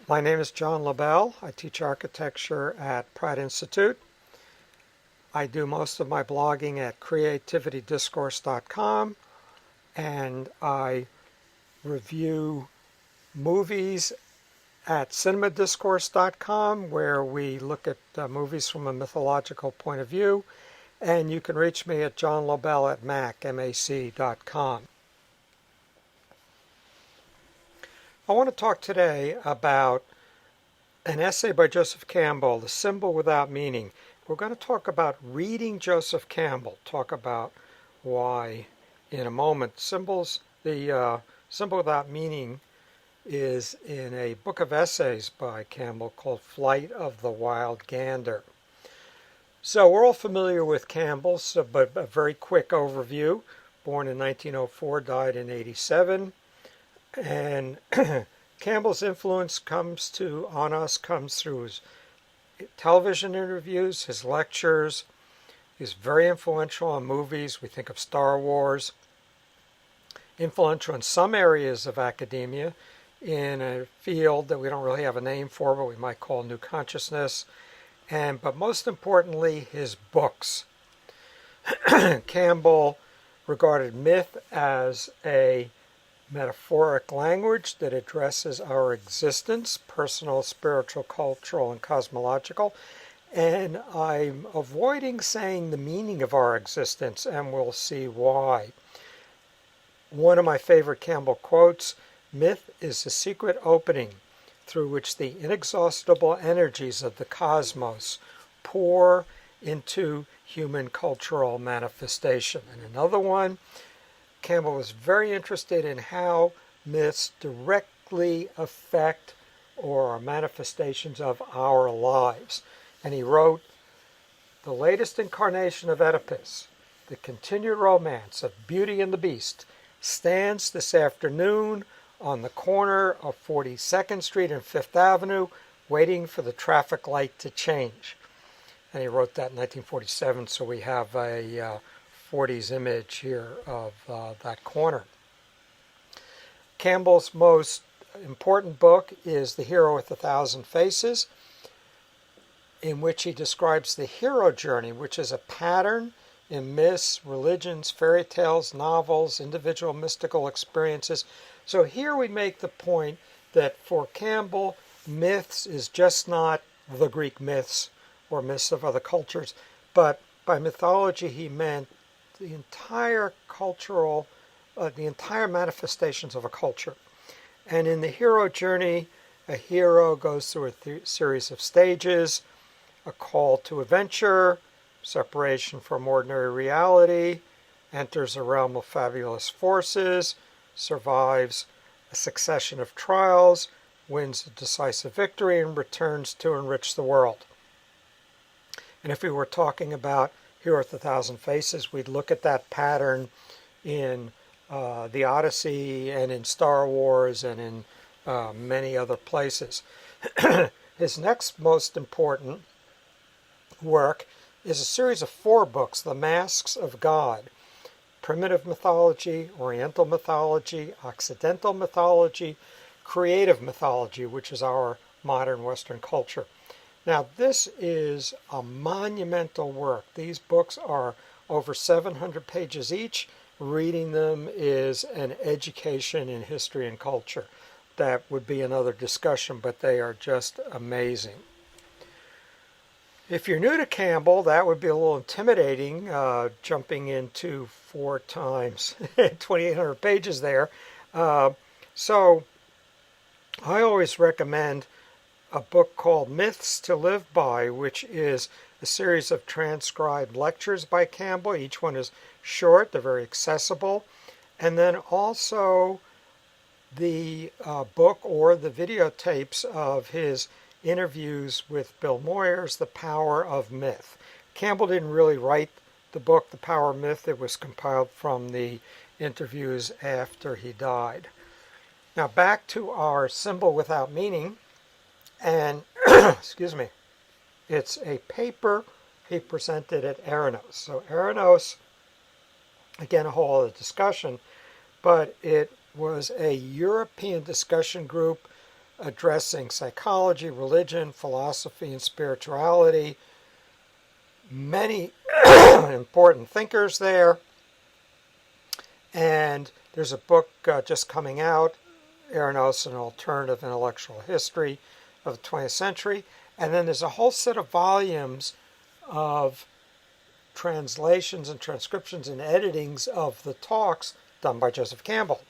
My name is John Lobell. I teach architecture at Pratt Institute. I do most of my blogging at creativitydiscourse.com, and I review movies at cinemadiscourse.com, where we look at movies from a mythological point of view. And you can reach me at johnlobell@mac.com. I want to talk today about an essay by Joseph Campbell, The Symbol Without Meaning. We're going to talk about reading Joseph Campbell, talk about why in a moment. The Symbol Without Meaning is in a book of essays by Campbell called Flight of the Wild Gander. So we're all familiar with Campbell, but a very quick overview. Born in 1904, died in 87. And Campbell's influence comes through his television interviews, his lectures. He's very influential on movies. We think of Star Wars. Influential in some areas of academia, in a field that we don't really have a name for, but we might call New Consciousness. But most importantly, his books. Campbell regarded myth as a metaphoric language that addresses our existence, personal, spiritual, cultural, and cosmological. And I'm avoiding saying the meaning of our existence, and we'll see why. One of my favorite Campbell quotes, "Myth is the secret opening through which the inexhaustible energies of the cosmos pour into human cultural manifestation." And another one, Campbell was very interested in how myths directly affect or are manifestations of our lives. And he wrote, "The latest incarnation of Oedipus, the continued romance of Beauty and the Beast, stands this afternoon on the corner of 42nd Street and 5th Avenue, waiting for the traffic light to change." And he wrote that in 1947, so we have a 40s image here of that corner. Campbell's most important book is The Hero with a Thousand Faces, in which he describes the hero journey, which is a pattern in myths, religions, fairy tales, novels, individual mystical experiences. So here we make the point that for Campbell, myths is just not the Greek myths or myths of other cultures, but by mythology he meant the entire manifestations of a culture. And in the hero journey, a hero goes through a series of stages: a call to adventure, separation from ordinary reality, enters a realm of fabulous forces, survives a succession of trials, wins a decisive victory, and returns to enrich the world. And if we were talking about Hero with a Thousand Faces, we'd look at that pattern in the Odyssey and in Star Wars and in many other places. His next most important work is a series of 4 books, The Masks of God: Primitive Mythology, Oriental Mythology, Occidental Mythology, Creative Mythology, which is our modern Western culture. Now, this is a monumental work. These books are over 700 pages each. Reading them is an education in history and culture. That would be another discussion, but they are just amazing. If you're new to Campbell, that would be a little intimidating, jumping into 4 times 2,800 pages there. So I always recommend a book called Myths to Live By, which is a series of transcribed lectures by Campbell. Each one is short, they're very accessible. And then also the book or the videotapes of his interviews with Bill Moyers, The Power of Myth. Campbell didn't really write the book, The Power of Myth. It was compiled from the interviews after he died. Now back to our Symbol Without Meaning. And, excuse me, it's a paper he presented at Eranos. So Eranos, again, a whole other discussion, but it was a European discussion group addressing psychology, religion, philosophy, and spirituality. Many important thinkers there. And there's a book just coming out, Eranos, An Alternative Intellectual History of the 20th Century. And then there's a whole set of volumes of translations and transcriptions and editings of the talks done by Joseph Campbell.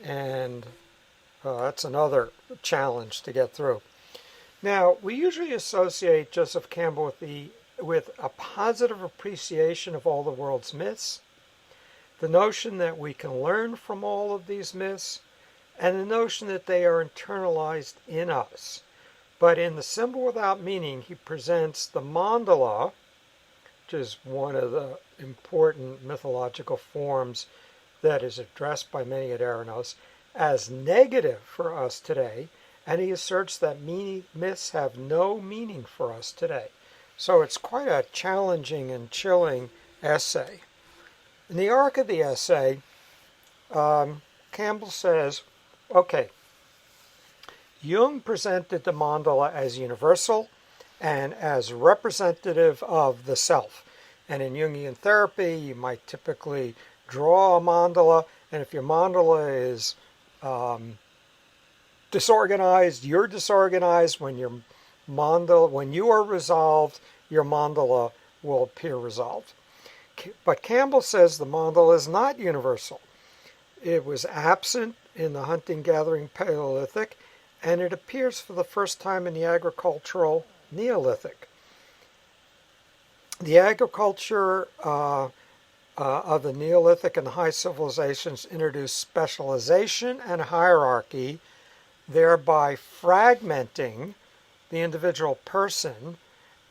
And that's another challenge to get through. Now, we usually associate Joseph Campbell with a positive appreciation of all the world's myths, the notion that we can learn from all of these myths, and the notion that they are internalized in us. But in The Symbol Without Meaning, he presents the Mandala, which is one of the important mythological forms that is addressed by many at Eranos, as negative for us today, and he asserts that myths have no meaning for us today. So it's quite a challenging and chilling essay. In the arc of the essay, Campbell says, okay, Jung presented the mandala as universal and as representative of the self. And in Jungian therapy, you might typically draw a mandala, and if your mandala is disorganized, you're disorganized. When you are resolved, your mandala will appear resolved. But Campbell says the mandala is not universal. It was absent in the hunting-gathering Paleolithic, and it appears for the first time in the agricultural Neolithic. The agriculture of the Neolithic and the high civilizations introduced specialization and hierarchy, thereby fragmenting the individual person,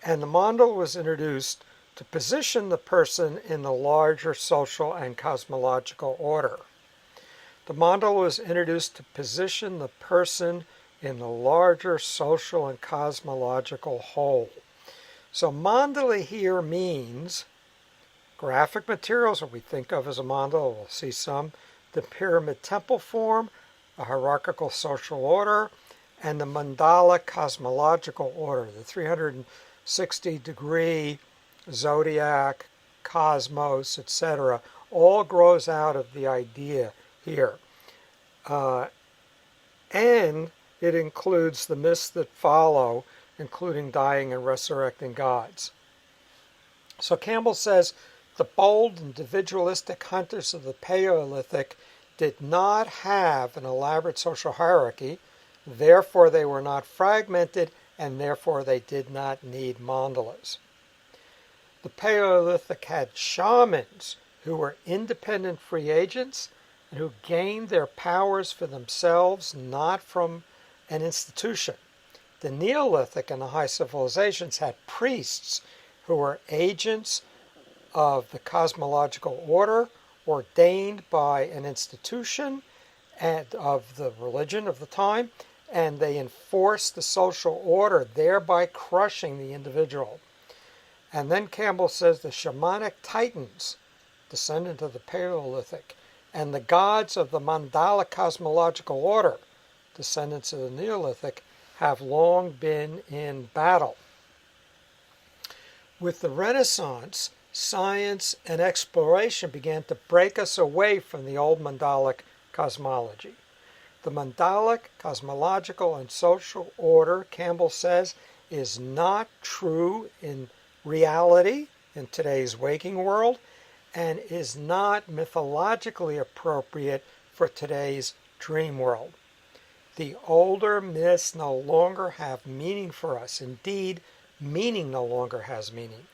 and the mandala was introduced to position the person in the larger social and cosmological order. The mandala was introduced to position the person in the larger social and cosmological whole. So mandala here means graphic materials, what we think of as a mandala, we'll see some, the pyramid temple form, a hierarchical social order, and the mandala cosmological order, the 360-degree zodiac, cosmos, etc., all grows out of the idea here. And it includes the myths that follow, including dying and resurrecting gods. So Campbell says the bold individualistic hunters of the Paleolithic did not have an elaborate social hierarchy, therefore they were not fragmented, and therefore they did not need mandalas. The Paleolithic had shamans who were independent free agents and who gained their powers for themselves, not from an institution. The Neolithic and the high civilizations had priests who were agents of the cosmological order, ordained by an institution and of the religion of the time, and they enforced the social order, thereby crushing the individual. And then Campbell says the shamanic titans, descendant of the Paleolithic, and the gods of the Mandala cosmological order, descendants of the Neolithic, have long been in battle. With the Renaissance, science and exploration began to break us away from the old Mandalic cosmology. The Mandalic cosmological and social order, Campbell says, is not true in reality in today's waking world and is not mythologically appropriate for today's dream world. The older myths no longer have meaning for us. Indeed, meaning no longer has meaning.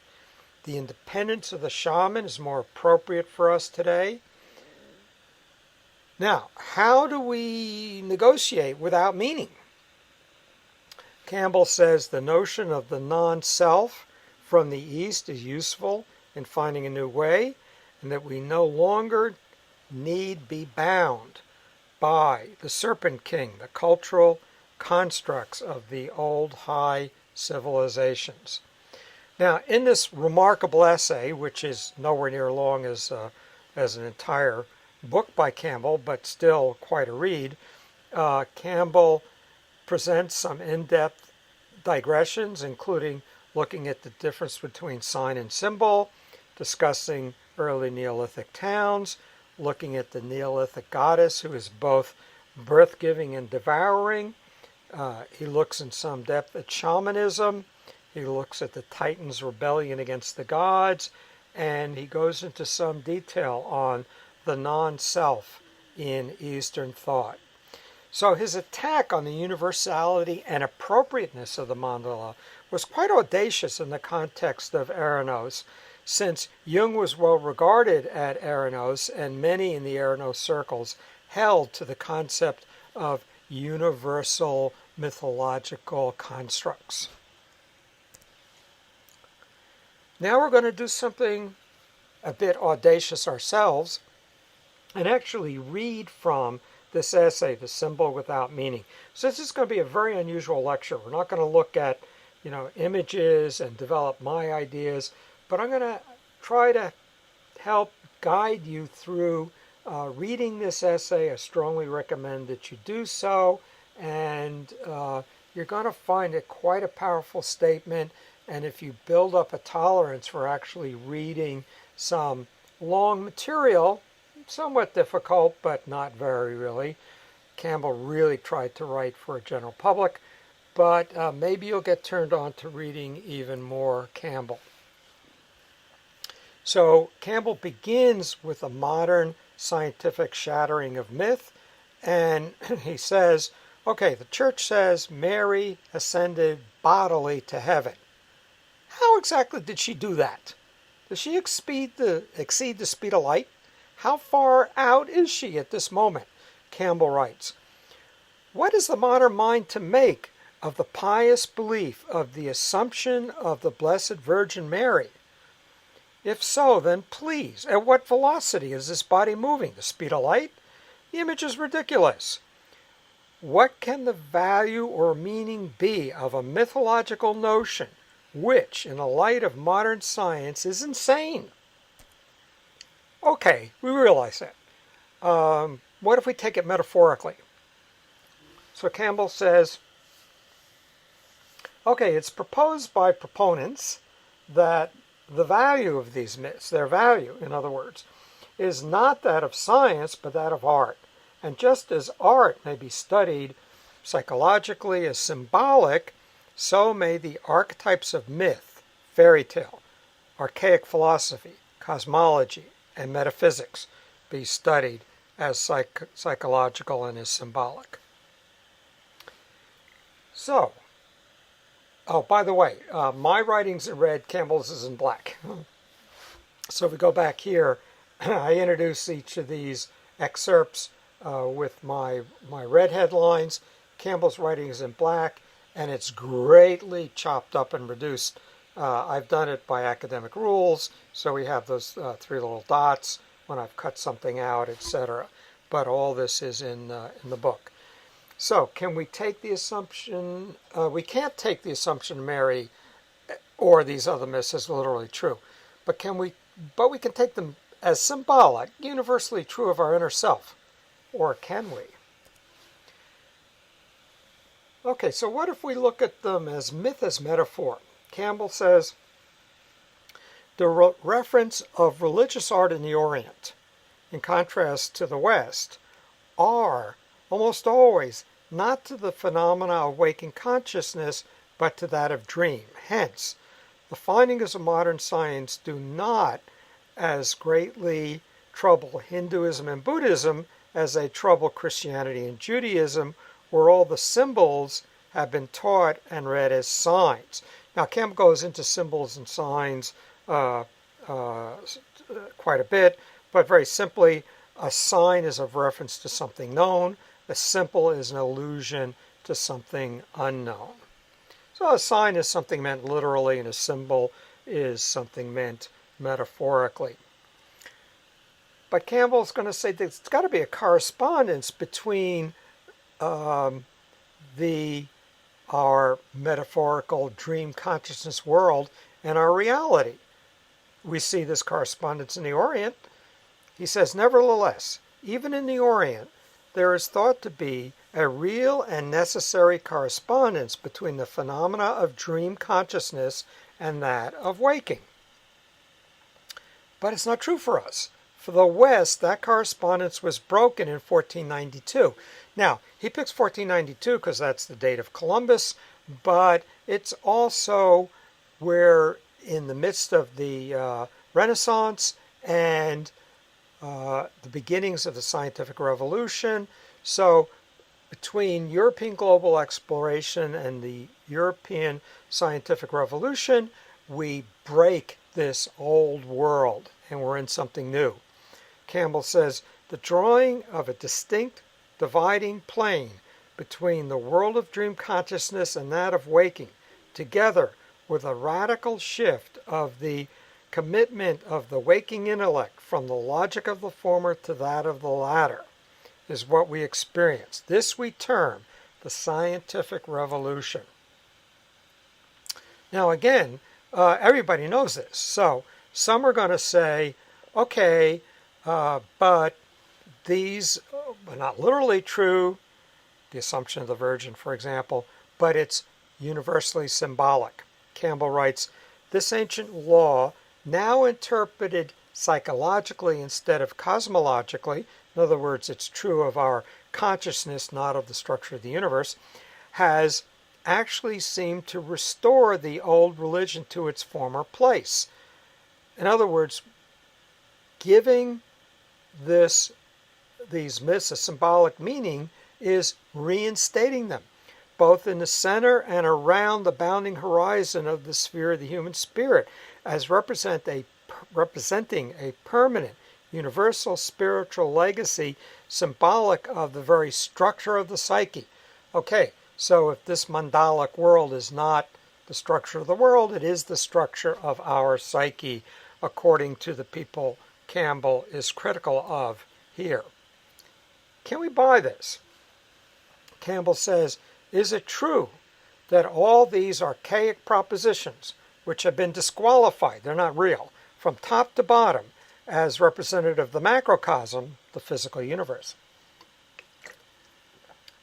The independence of the shaman is more appropriate for us today. Now, how do we negotiate without meaning? Campbell says the notion of the non-self from the East is useful in finding a new way, and that we no longer need be bound by the Serpent King, the cultural constructs of the old high civilizations. Now, in this remarkable essay, which is nowhere near long as an entire book by Campbell, but still quite a read, Campbell presents some in-depth digressions, including looking at the difference between sign and symbol, discussing early Neolithic towns, looking at the Neolithic goddess who is both birth-giving and devouring. He looks in some depth at shamanism. He looks at the Titans' rebellion against the gods, and he goes into some detail on the non-self in Eastern thought. So his attack on the universality and appropriateness of the mandala was quite audacious in the context of Eranos, since Jung was well regarded at Eranos, and many in the Eranos circles held to the concept of universal mythological constructs. Now we're going to do something a bit audacious ourselves and actually read from this essay, The Symbol Without Meaning. So this is going to be a very unusual lecture. We're not going to look at, images and develop my ideas, but I'm going to try to help guide you through reading this essay. I strongly recommend that you do so, and you're going to find it quite a powerful statement. And if you build up a tolerance for actually reading some long material, somewhat difficult, but not very really. Campbell really tried to write for a general public, but maybe you'll get turned on to reading even more Campbell. So Campbell begins with a modern scientific shattering of myth, and he says, okay, the church says Mary ascended bodily to heaven. How exactly did she do that? Does she exceed the speed of light? How far out is she at this moment? Campbell writes, what is the modern mind to make of the pious belief of the assumption of the Blessed Virgin Mary? If so, then please, at what velocity is this body moving? The speed of light? The image is ridiculous. What can the value or meaning be of a mythological notion which, in the light of modern science, is insane? Okay, we realize that. What if we take it metaphorically? So Campbell says, okay, it's proposed by proponents that the value of these myths, their value, in other words, is not that of science, but that of art. And just as art may be studied psychologically as symbolic, so may the archetypes of myth, fairy tale, archaic philosophy, cosmology, and metaphysics be studied as psychological and as symbolic. So, oh, by the way, my writing's in red, Campbell's is in black. So if we go back here, I introduce each of these excerpts with my red headlines. Campbell's writing is in black, and it's greatly chopped up and reduced. I've done it by academic rules, so we have those three little dots when I've cut something out, etc. But all this is in the book. So can we take the assumption, we can't take the assumption Mary or these other myths as literally true, but we can take them as symbolic, universally true of our inner self, or can we? Okay, so what if we look at them as myth as metaphor? Campbell says, the reference of religious art in the Orient, in contrast to the West, are almost always not to the phenomena of waking consciousness, but to that of dream. Hence, the findings of modern science do not as greatly trouble Hinduism and Buddhism as they trouble Christianity and Judaism, where all the symbols have been taught and read as signs. Now, Campbell goes into symbols and signs quite a bit, but very simply, a sign is a reference to something known. A symbol is an allusion to something unknown. So a sign is something meant literally, and a symbol is something meant metaphorically. But Campbell's going to say that it's got to be a correspondence between our metaphorical dream consciousness world and our reality. We see this correspondence in the Orient. He says, nevertheless, even in the Orient, there is thought to be a real and necessary correspondence between the phenomena of dream consciousness and that of waking. But it's not true for us. For the West, that correspondence was broken in 1492. Now, he picks 1492 because that's the date of Columbus, but it's also we're in the midst of the Renaissance and the beginnings of the scientific revolution. So between European global exploration and the European scientific revolution, we break this old world and we're in something new. Campbell says, the drawing of a distinct dividing plane between the world of dream consciousness and that of waking, together with a radical shift of the commitment of the waking intellect from the logic of the former to that of the latter, is what we experience. This we term the scientific revolution. Now again, everybody knows this. So some are going to say, okay, but these are not literally true, the Assumption of the Virgin, for example, but it's universally symbolic. Campbell writes, this ancient law, now interpreted psychologically instead of cosmologically, in other words, it's true of our consciousness, not of the structure of the universe, has actually seemed to restore the old religion to its former place. In other words, giving these myths a symbolic meaning is reinstating them, both in the center and around the bounding horizon of the sphere of the human spirit, as representing a permanent, universal spiritual legacy symbolic of the very structure of the psyche. Okay, so if this mandalic world is not the structure of the world, it is the structure of our psyche, according to the people Campbell is critical of here. Can we buy this? Campbell says, is it true that all these archaic propositions, which have been disqualified, they're not real, from top to bottom, as representative of the macrocosm, the physical universe,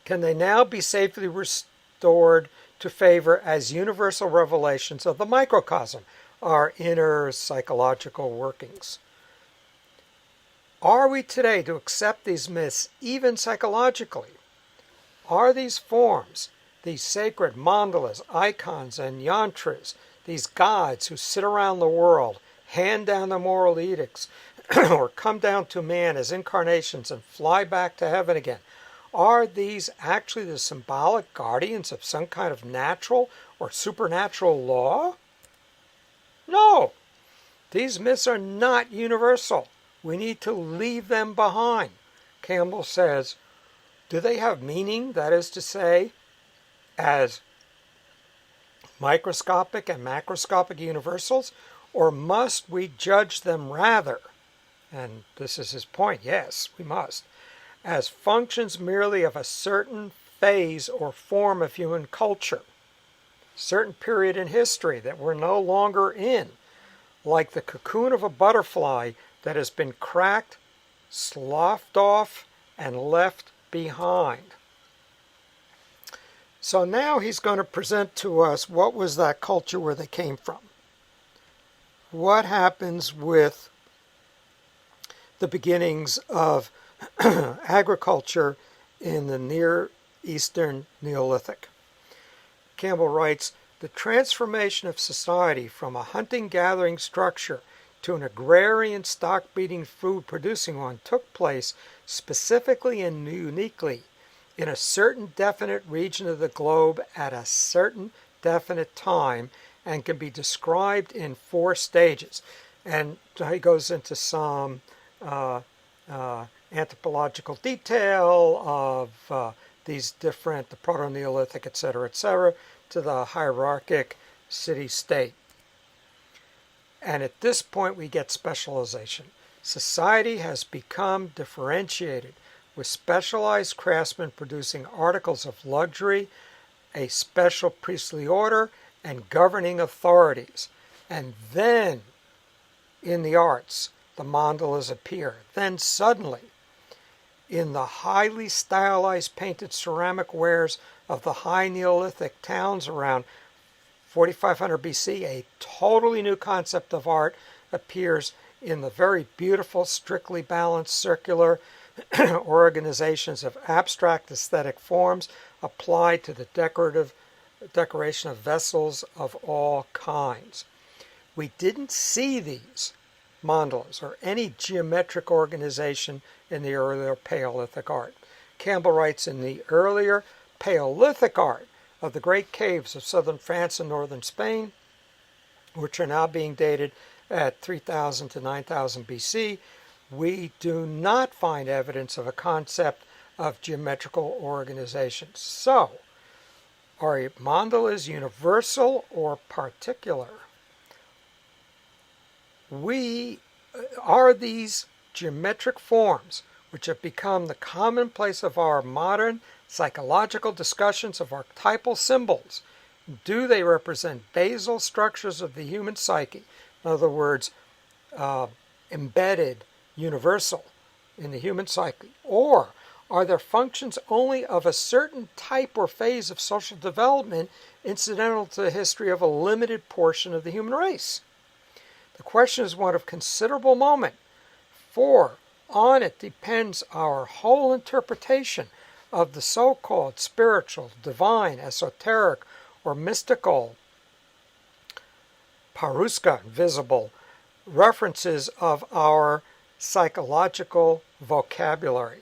can they now be safely restored to favor as universal revelations of the microcosm, our inner psychological workings? Are we today to accept these myths even psychologically? Are these forms, these sacred mandalas, icons, and yantras, these gods who sit around the world, hand down the moral edicts, or come down to man as incarnations and fly back to heaven again, are these actually the symbolic guardians of some kind of natural or supernatural law? No. These myths are not universal. We need to leave them behind. Campbell says, do they have meaning, that is to say, as microscopic and macroscopic universals, or must we judge them rather, and this is his point, yes, we must, as functions merely of a certain phase or form of human culture, certain period in history that we're no longer in, like the cocoon of a butterfly that has been cracked, sloughed off, and left behind. So now he's going to present to us what was that culture where they came from. What happens with the beginnings of agriculture in the Near Eastern Neolithic. Campbell writes, the transformation of society from a hunting-gathering structure to an agrarian, stock-beating, food-producing one took place specifically and uniquely in a certain definite region of the globe at a certain definite time and can be described in 4 stages. And he goes into some anthropological detail of these different, the Proto-Neolithic, etc., to the hierarchic city-state. And at this point we get specialization. Society has become differentiated, with specialized craftsmen producing articles of luxury, a special priestly order, and governing authorities. And then, in the arts, the mandalas appear. Then suddenly, in the highly stylized painted ceramic wares of the high Neolithic towns around 4500 BC, a totally new concept of art appears in the very beautiful, strictly balanced, circular organizations of abstract aesthetic forms applied to the decoration of vessels of all kinds. We didn't see these mandalas or any geometric organization in the earlier Paleolithic art. Campbell writes, in the earlier Paleolithic art of the great caves of southern France and northern Spain, which are now being dated at 3000 to 9000 BC, we do not find evidence of a concept of geometrical organization. So, are mandalas universal or particular? Are these geometric forms, which have become the commonplace of our modern psychological discussions of archetypal symbols, do they represent basal structures of the human psyche? In other words, embedded, universal in the human psyche? Or are their functions only of a certain type or phase of social development incidental to the history of a limited portion of the human race? The question is one of considerable moment, for on it depends our whole interpretation of the so-called spiritual, divine, esoteric, or mystical, paruska, visible, references of our psychological vocabulary.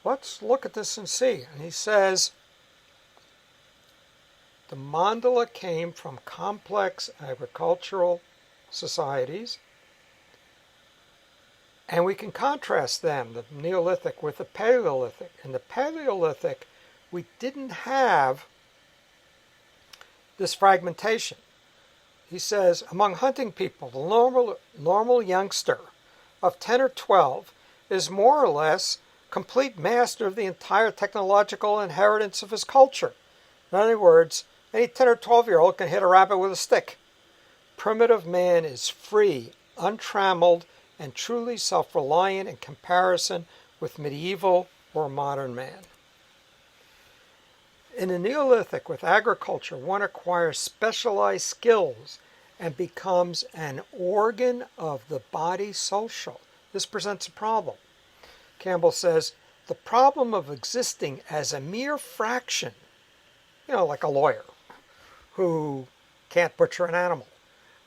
Let's look at this and see. And he says, the mandala came from complex agricultural societies, and we can contrast them, the Neolithic with the Paleolithic. In the Paleolithic, we didn't have this fragmentation. He says, among hunting people, the normal youngster of 10 or 12 is more or less complete master of the entire technological inheritance of his culture. In other words, any 10 or 12-year-old can hit a rabbit with a stick. Primitive man is free, untrammeled, and truly self-reliant in comparison with medieval or modern man. In the Neolithic, with agriculture, one acquires specialized skills and becomes an organ of the body social. This presents a problem. Campbell says, the problem of existing as a mere fraction, like a lawyer who can't butcher an animal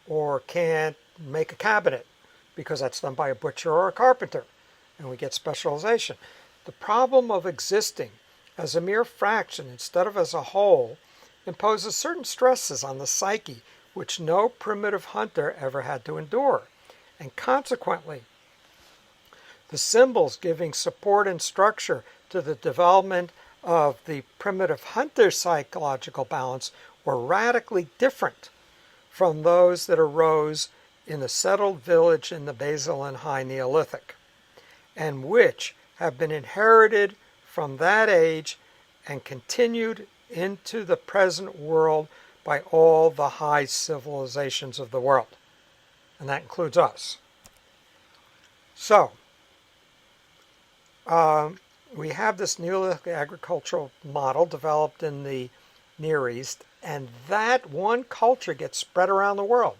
or can't make a cabinet because that's done by a butcher or a carpenter, and we get specialization. The problem of existing as a mere fraction instead of as a whole imposes certain stresses on the psyche which no primitive hunter ever had to endure, and consequently, the symbols giving support and structure to the development of the primitive hunter's psychological balance were radically different from those that arose in the settled village in the Basal and High Neolithic, and which have been inherited from that age and continued into the present world by all the high civilizations of the world. And that includes us. So, we have this Neolithic agricultural model developed in the Near East, and that one culture gets spread around the world.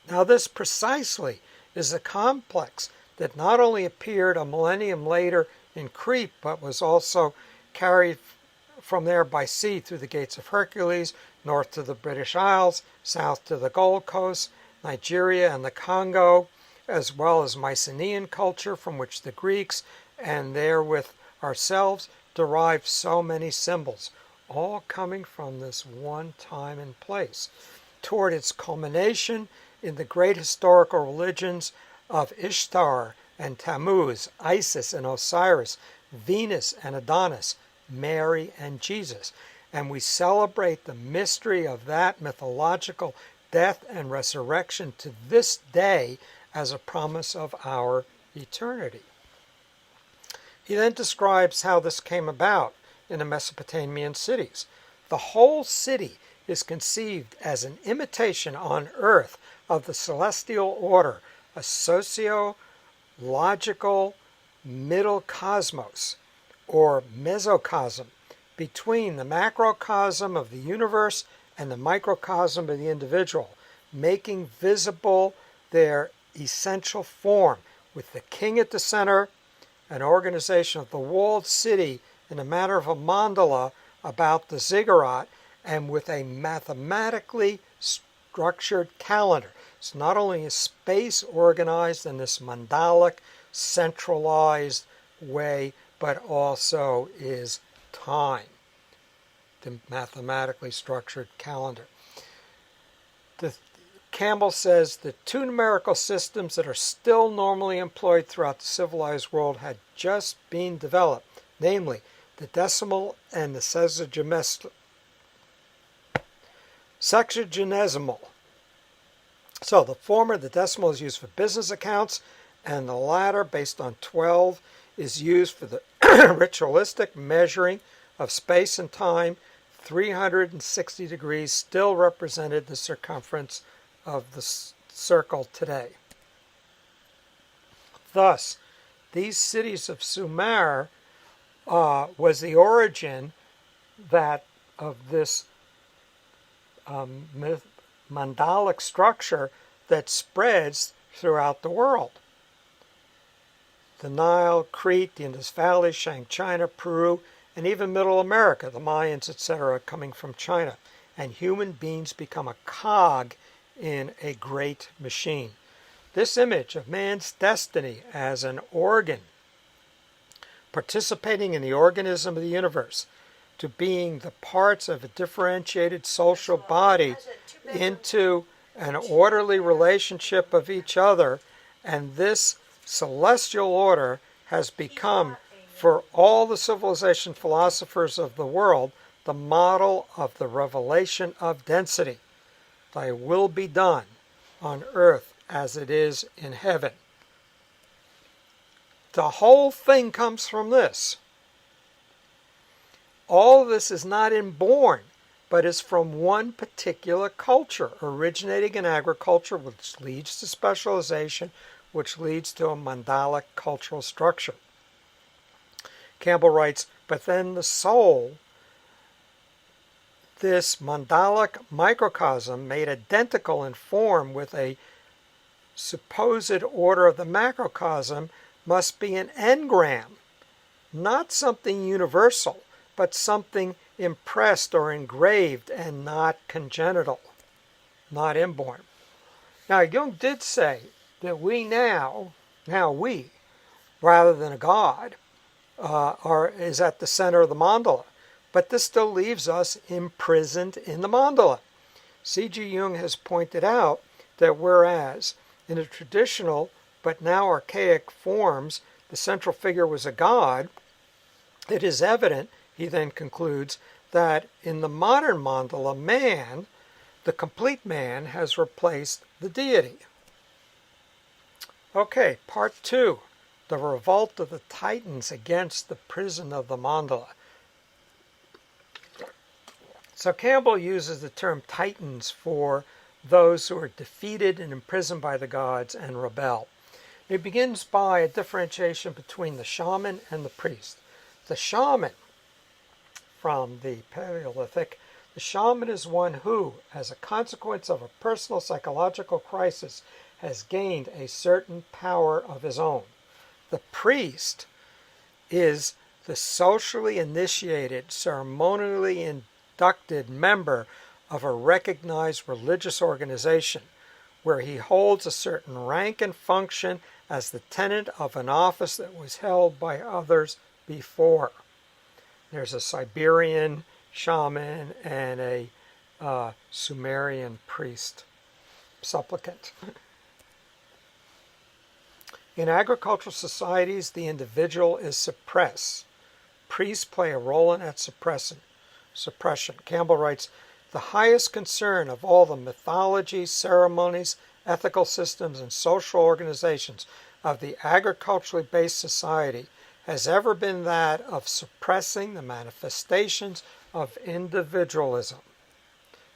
Now, this precisely is a complex that not only appeared a millennium later in Crete, but was also carried from there by sea through the Gates of Hercules, north to the British Isles, south to the Gold Coast, Nigeria and the Congo, as well as Mycenaean culture from which the Greeks and therewith ourselves derived so many symbols, all coming from this one time and place, toward its culmination in the great historical religions of Ishtar and Tammuz, Isis and Osiris, Venus and Adonis, Mary and Jesus. And we celebrate the mystery of that mythological death and resurrection to this day as a promise of our eternity. He then describes how this came about in the Mesopotamian cities. The whole city is conceived as an imitation on earth of the celestial order, a socio logical middle cosmos or mesocosm between the macrocosm of the universe and the microcosm of the individual, making visible their essential form, with the king at the center, an organization of the walled city in the manner of a mandala about the ziggurat, and with a mathematically structured calendar. So not only is space organized in this mandalic, centralized way, but also is time, the mathematically structured calendar. Campbell says the two numerical systems that are still normally employed throughout the civilized world had just been developed, namely the decimal and the sexagenesimal. So the former, the decimal, is used for business accounts, and the latter, based on 12, is used for the ritualistic measuring of space and time. 360 degrees still represented the circumference of the circle today. Thus, these cities of Sumer was the origin of this mandalic structure that spreads throughout the world. The Nile, Crete, the Indus Valley, Shang China, Peru, and even Middle America, the Mayans, etc., coming from China. And human beings become a cog in a great machine. This image of man's destiny as an organ, participating in the organism of the universe, to being the parts of a differentiated social body into an orderly relationship of each other, and this celestial order has become, for all the civilization philosophers of the world, the model of the revelation of density. Thy will be done on earth as it is in heaven. The whole thing comes from this. All of this is not inborn, but is from one particular culture, originating in agriculture, which leads to specialization, which leads to a mandalic cultural structure. Campbell writes, but then the soul, this mandalic microcosm made identical in form with a supposed order of the macrocosm, must be an engram, not something universal, but something impressed or engraved and not congenital, not inborn. Now, Jung did say that we now we, rather than a god, is at the center of the mandala. But this still leaves us imprisoned in the mandala. C.G. Jung has pointed out that whereas in the traditional but now archaic forms the central figure was a god, it is evident, he then concludes, that in the modern mandala, man, the complete man, has replaced the deity. Okay, part 2, the revolt of the Titans against the prison of the mandala. So Campbell uses the term Titans for those who are defeated and imprisoned by the gods and rebel. It begins by a differentiation between the shaman and the priest. The shaman, from the Paleolithic, the shaman is one who, as a consequence of a personal psychological crisis, has gained a certain power of his own. The priest is the socially initiated, ceremonially inducted member of a recognized religious organization, where he holds a certain rank and function as the tenant of an office that was held by others before. There's a Siberian shaman and a Sumerian priest, supplicant. In agricultural societies, the individual is suppressed. Priests play a role in that suppression. Campbell writes, the highest concern of all the mythologies, ceremonies, ethical systems, and social organizations of the agriculturally based society has ever been that of suppressing the manifestations of individualism.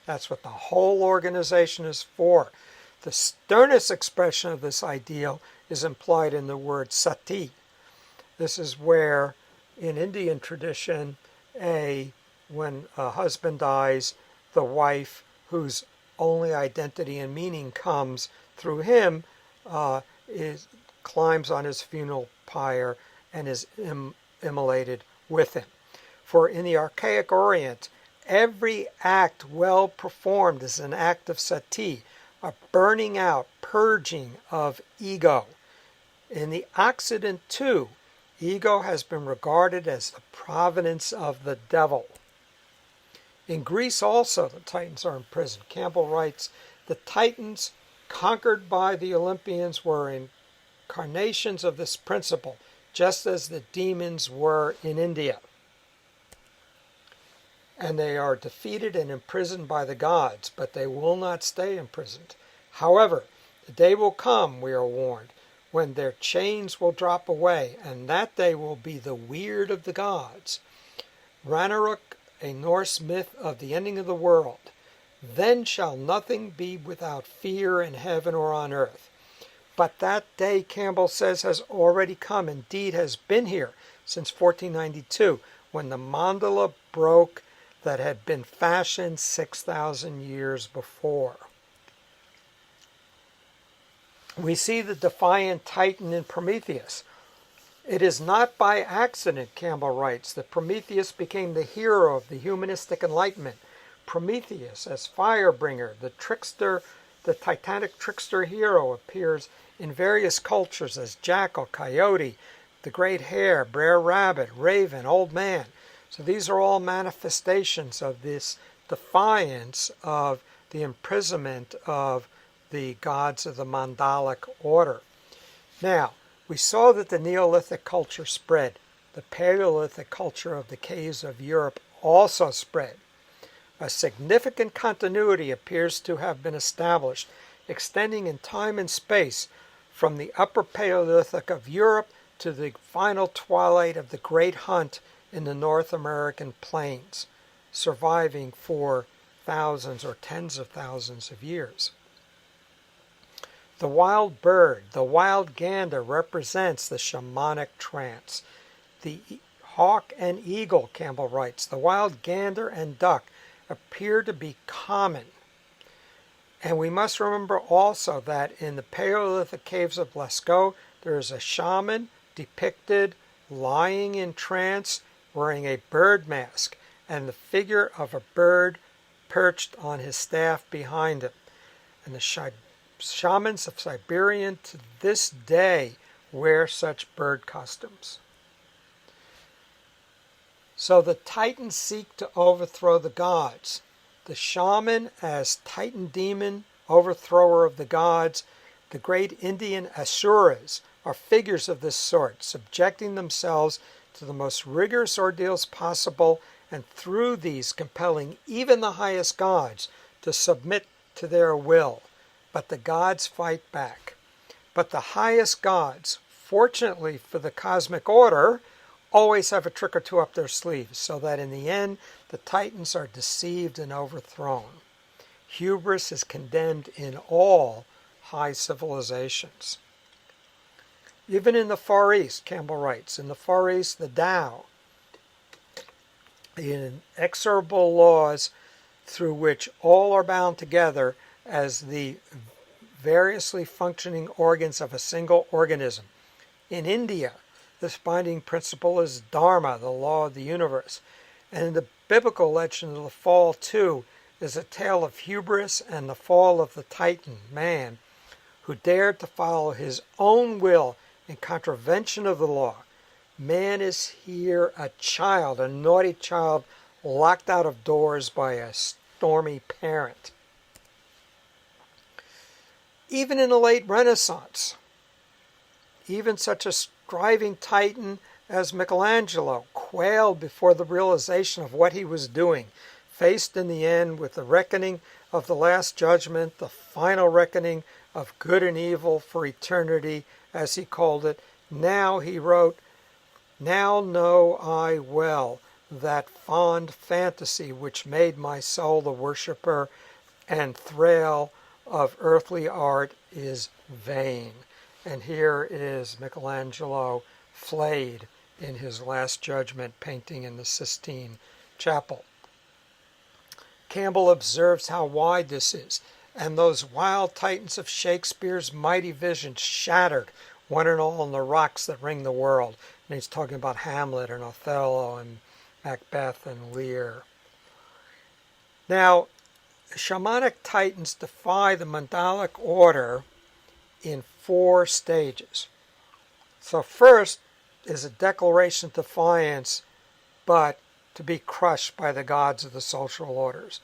That's what the whole organization is for. The sternest expression of this ideal is implied in the word sati. This is where, in Indian tradition, when a husband dies, the wife, whose only identity and meaning comes through him, climbs on his funeral pyre and is immolated with him. For in the archaic Orient, every act well performed is an act of sati, a burning out, purging of ego. In the Occident, too, ego has been regarded as the provenance of the devil. In Greece also, the Titans are imprisoned. Campbell writes, the Titans conquered by the Olympians were incarnations of this principle, just as the demons were in India. And they are defeated and imprisoned by the gods, but they will not stay imprisoned. However, the day will come, we are warned, when their chains will drop away, and that day will be the weird of the gods. Ragnarok, a Norse myth of the ending of the world. Then shall nothing be without fear in heaven or on earth. But that day, Campbell says, has already come, indeed has been here since 1492, when the Mandala broke that had been fashioned 6,000 years before. We see the defiant Titan in Prometheus. It is not by accident, Campbell writes, that Prometheus became the hero of the humanistic enlightenment. Prometheus, as firebringer, the titanic trickster hero, appears in various cultures as jackal, coyote, the great hare, brer rabbit, raven, old man. So these are all manifestations of this defiance of the imprisonment of the gods of the Mandalic order. Now, we saw that the Neolithic culture spread. The Paleolithic culture of the caves of Europe also spread. A significant continuity appears to have been established, extending in time and space from the Upper Paleolithic of Europe to the final twilight of the Great Hunt in the North American plains, surviving for thousands or tens of thousands of years. The wild bird, the wild gander, represents the shamanic trance. The hawk and eagle, Campbell writes, the wild gander and duck appear to be common. And we must remember also that in the Paleolithic caves of Lascaux, there is a shaman depicted lying in trance, wearing a bird mask, and the figure of a bird perched on his staff behind him. And the shamans of Siberia to this day wear such bird costumes. So the Titans seek to overthrow the gods. The shaman as Titan demon, overthrower of the gods, the great Indian Asuras are figures of this sort, subjecting themselves to the most rigorous ordeals possible, and through these compelling even the highest gods to submit to their will. But the gods fight back. But the highest gods, fortunately for the cosmic order, always have a trick or two up their sleeves, so that in the end, the Titans are deceived and overthrown. Hubris is condemned in all high civilizations. Even in the Far East, Campbell writes, in the Far East, the Tao, the inexorable laws through which all are bound together as the variously functioning organs of a single organism. In India, this binding principle is Dharma, the law of the universe. And in the biblical legend of the fall, too, is a tale of hubris and the fall of the Titan, man, who dared to follow his own will in contravention of the law. Man is here a child, a naughty child, locked out of doors by a stormy parent. Even in the late Renaissance, even such a striving Titan as Michelangelo quailed before the realization of what he was doing, faced in the end with the reckoning of the Last Judgment, the final reckoning of good and evil for eternity, as he called it. Now, he wrote, "Now know I well that fond fantasy which made my soul the worshipper and thrall of earthly art is vain." And here is Michelangelo flayed in his Last Judgment painting in the Sistine Chapel. Campbell observes how wide this is, and those wild titans of Shakespeare's mighty visions shattered one and all on the rocks that ring the world. And he's talking about Hamlet and Othello and Macbeth and Lear. Now, the shamanic titans defy the mandalic order in 4 stages. So first is a declaration of defiance, but to be crushed by the gods of the social orders.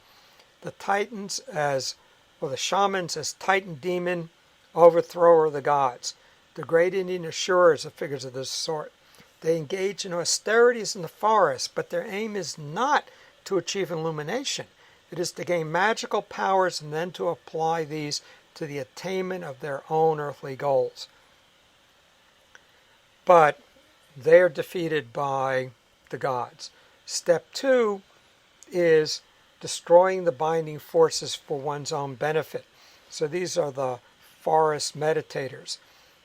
The titans the shamans as titan demon, overthrower of the gods. The great Indian assurers are figures of this sort. They engage in austerities in the forest, but their aim is not to achieve illumination. It is to gain magical powers and then to apply these to the attainment of their own earthly goals. But they are defeated by the gods. Step 2 is destroying the binding forces for one's own benefit. So these are the forest meditators.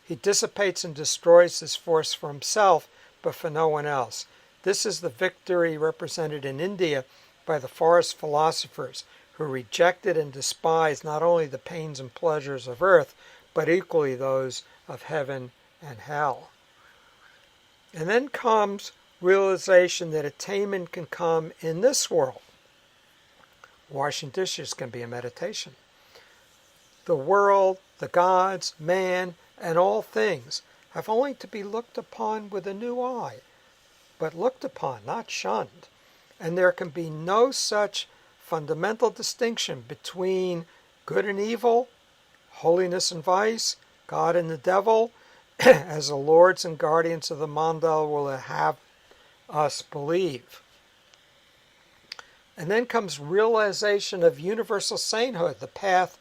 He dissipates and destroys this force for himself, but for no one else. This is the victory represented in India by the Forest Philosophers, who rejected and despised not only the pains and pleasures of earth, but equally those of heaven and hell. And then comes realization that attainment can come in this world. Washing dishes can be a meditation. The world, the gods, man, and all things have only to be looked upon with a new eye, but looked upon, not shunned. And there can be no such fundamental distinction between good and evil, holiness and vice, God and the devil, as the lords and guardians of the Mandala will have us believe. And then comes realization of universal sainthood, the path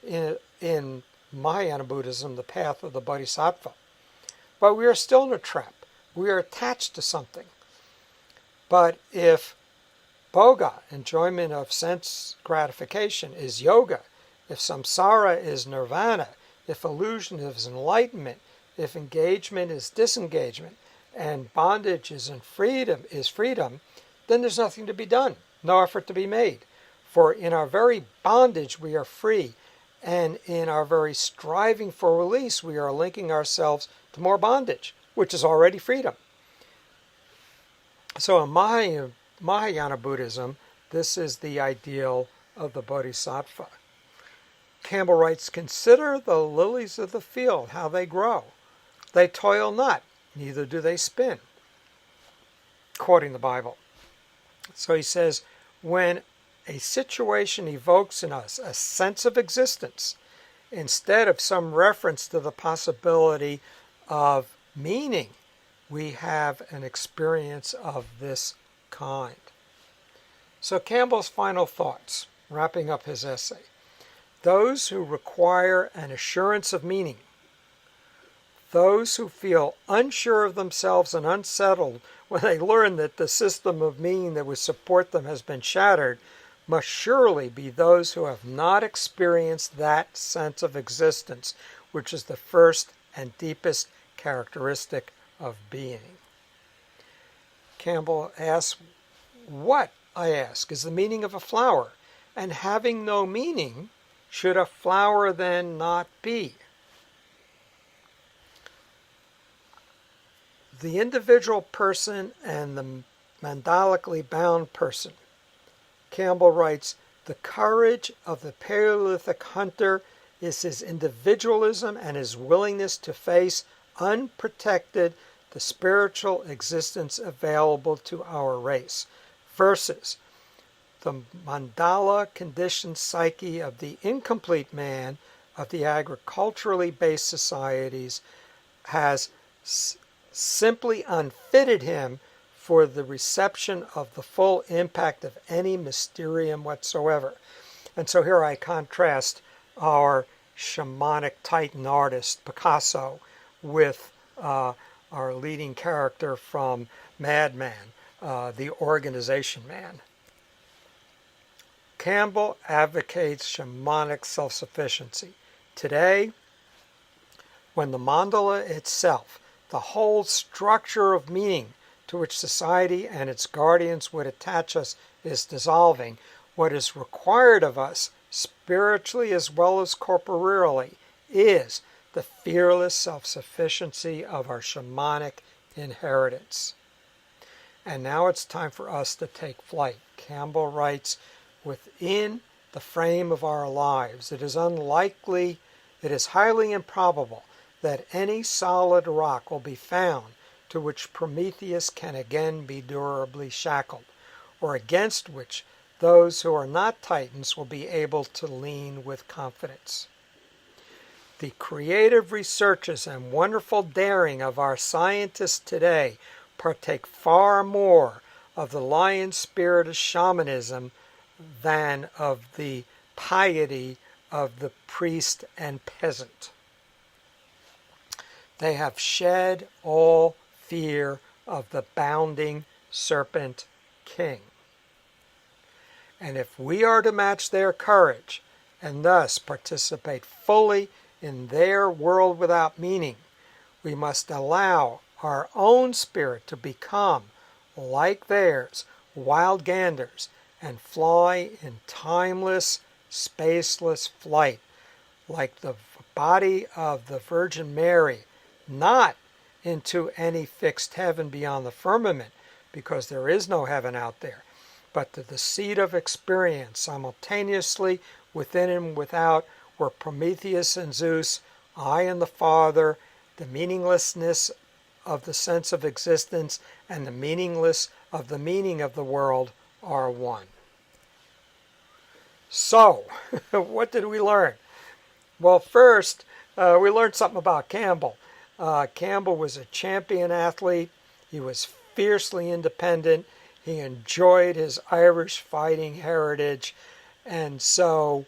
in Mahayana Buddhism, the path of the Bodhisattva. But we are still in a trap. We are attached to something. But if bhoga, enjoyment of sense gratification, is yoga, if samsara is nirvana, if illusion is enlightenment, if engagement is disengagement, and bondage is freedom, then there's nothing to be done, no effort to be made. For in our very bondage we are free, and in our very striving for release we are linking ourselves to more bondage, which is already freedom. So in Mahayana Buddhism, this is the ideal of the Bodhisattva. Campbell writes, "Consider the lilies of the field, how they grow. They toil not, neither do they spin." Quoting the Bible. So he says, when a situation evokes in us a sense of existence, instead of some reference to the possibility of meaning, we have an experience of this kind. So Campbell's final thoughts, wrapping up his essay. Those who require an assurance of meaning, those who feel unsure of themselves and unsettled when they learn that the system of meaning that would support them has been shattered, must surely be those who have not experienced that sense of existence, which is the first and deepest characteristic of being. Campbell asks, what, I ask, is the meaning of a flower? And having no meaning, should a flower then not be? The individual person and the mandalically bound person. Campbell writes, the courage of the Paleolithic hunter is his individualism and his willingness to face unprotected the spiritual existence available to our race, versus the mandala conditioned psyche of the incomplete man of the agriculturally based societies has simply unfitted him for the reception of the full impact of any mysterium whatsoever. And so here I contrast our shamanic titan artist, Picasso, with our leading character from Madman, the organization man. Campbell advocates shamanic self-sufficiency. Today, when the mandala itself, the whole structure of meaning to which society and its guardians would attach us, is dissolving, what is required of us, spiritually as well as corporeally, is the fearless self-sufficiency of our shamanic inheritance. And now it's time for us to take flight. Campbell writes, within the frame of our lives, it is highly improbable that any solid rock will be found to which Prometheus can again be durably shackled, or against which those who are not Titans will be able to lean with confidence. The creative researches and wonderful daring of our scientists today partake far more of the lion spirit of shamanism than of the piety of the priest and peasant. They have shed all fear of the bounding serpent king. And if we are to match their courage and thus participate fully in their world without meaning, we must allow our own spirit to become, like theirs, wild ganders, and fly in timeless, spaceless flight, like the body of the Virgin Mary, not into any fixed heaven beyond the firmament, because there is no heaven out there, but to the seat of experience, simultaneously within and without, were Prometheus and Zeus, I and the Father, the meaninglessness of the sense of existence, and the meaningless of the meaning of the world are one. So, what did we learn? Well, first, we learned something about Campbell. Campbell was a champion athlete. He was fiercely independent. He enjoyed his Irish fighting heritage. And so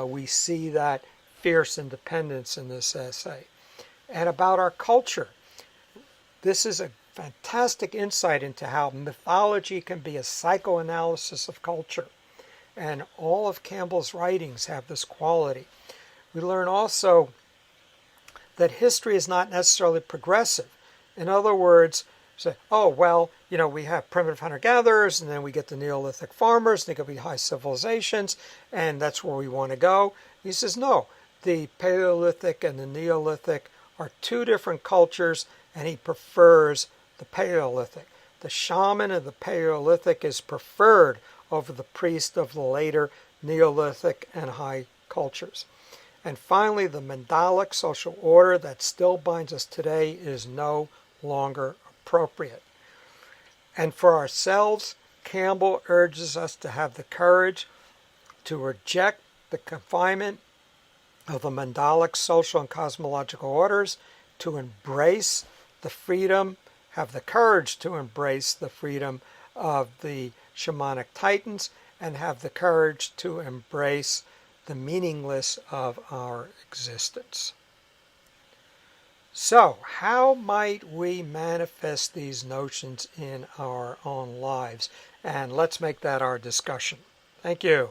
we see that fierce independence in this essay. And about our culture. This is a fantastic insight into how mythology can be a psychoanalysis of culture. And all of Campbell's writings have this quality. We learn also that history is not necessarily progressive. In other words, say, oh, well, we have primitive hunter-gatherers, and then we get the Neolithic farmers, and they could be high civilizations, and that's where we want to go. He says, no, the Paleolithic and the Neolithic are two different cultures, and he prefers the Paleolithic. The shaman of the Paleolithic is preferred over the priest of the later Neolithic and high cultures. And finally, the Mandalic social order that still binds us today is no longer appropriate. And for ourselves, Campbell urges us to have the courage to reject the confinement of the Mandalic social and cosmological orders, to embrace the freedom, have the courage to embrace the freedom of the shamanic titans, and have the courage to embrace the meaningless of our existence. So, how might we manifest these notions in our own lives? And let's make that our discussion. Thank you.